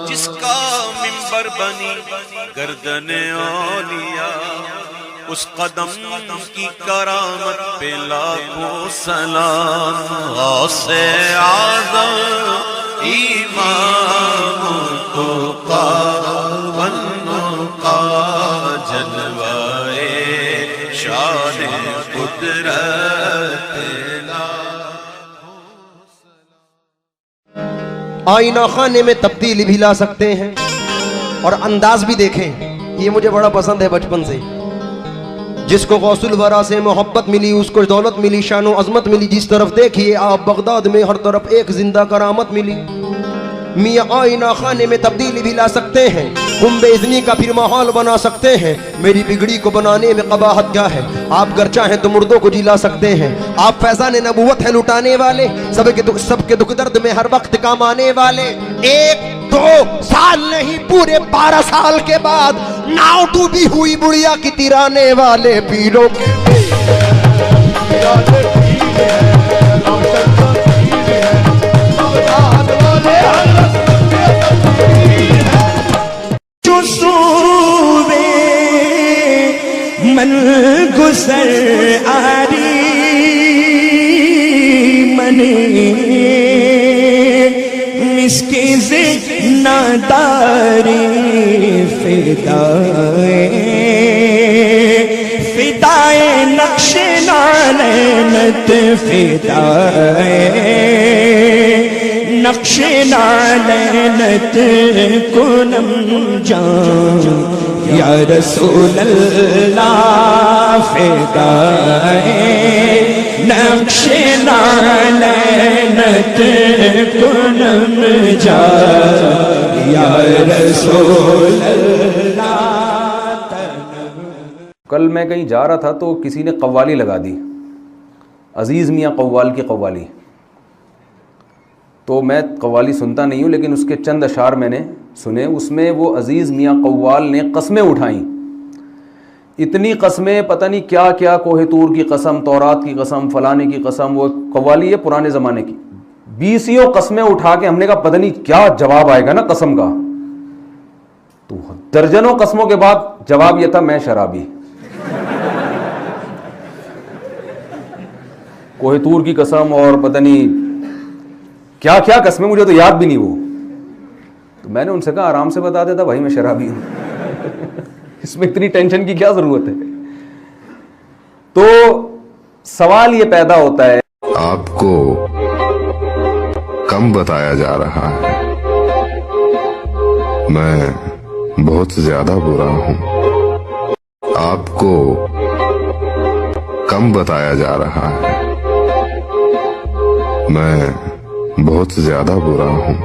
جس کا منبر بنی گردن اولیاء، اس قدم کی کرامت پہ لاکھوں سلام۔ غوث اعظم امام تقی والنقی، جلوائے شان قدرت آئینہ خانے میں تبدیلی بھی لا سکتے ہیں، اور انداز بھی دیکھیں، یہ مجھے بڑا پسند ہے بچپن سے۔ جس کو غوث الورا سے محبت ملی، اس کو دولت ملی، شان و عظمت ملی، جس طرف دیکھیے آپ بغداد میں ہر طرف ایک زندہ کرامت ملی۔ میاں آئینہ خانے میں تبدیلی بھی لا سکتے ہیں، کنب اذنی کا پھر ماحول بنا سکتے ہیں۔ میری بگڑی کو بنانے میں قباحت کیا ہے، آپ گر چاہیں تو مردوں کو جلا سکتے ہیں۔ آپ فیضان نبوت ہے لٹانے والے، سب کے دکھ درد میں ہر وقت کام آنے والے۔ 1-2 سال نہیں، پورے 12 سال کے بعد ناؤ ڈوبی ہوئی بڑھیا کی تیرانے والے پیروں کے من گزر آری منی مسکز ناداری فدائے نقش نالینت، فدائے نقش نالینت کنم جان یا رسول اللہ، فدائے نقش نالینت کنم جان یا رسول اللہ۔ کل میں کہیں جا رہا تھا تو کسی نے قوالی لگا دی، عزیز میاں قوال کی قوالی۔ تو میں قوالی سنتا نہیں ہوں، لیکن اس کے چند اشعار میں نے سنے۔ اس میں وہ عزیز میاں قوال نے قسمیں اٹھائیں، اتنی قسمیں، پتہ نہیں کیا کیا، کوہ طور کی قسم، تورات کی قسم، فلانے کی قسم۔ وہ قوالی ہے پرانے زمانے کی، 20 قسمیں اٹھا کے ہم نے کہا پتہ نہیں کیا جواب آئے گا نا قسم کا۔ تو درجنوں قسموں کے بعد جواب یہ تھا میں شرابی۔ کوہ طور کی قسم اور پتہ نہیں کیا کیا قسمیں، مجھے تو یاد بھی نہیں وہ۔ تو میں نے ان سے کہا آرام سے بتا دیتا بھائی میں شرابی ہوں، اس میں اتنی ٹینشن کی کیا ضرورت ہے؟ تو سوال یہ پیدا ہوتا ہے، آپ کو کم بتایا جا رہا ہے، میں بہت زیادہ برا ہوں۔ آپ کو کم بتایا جا رہا ہے، میں بہت زیادہ برا ہوں۔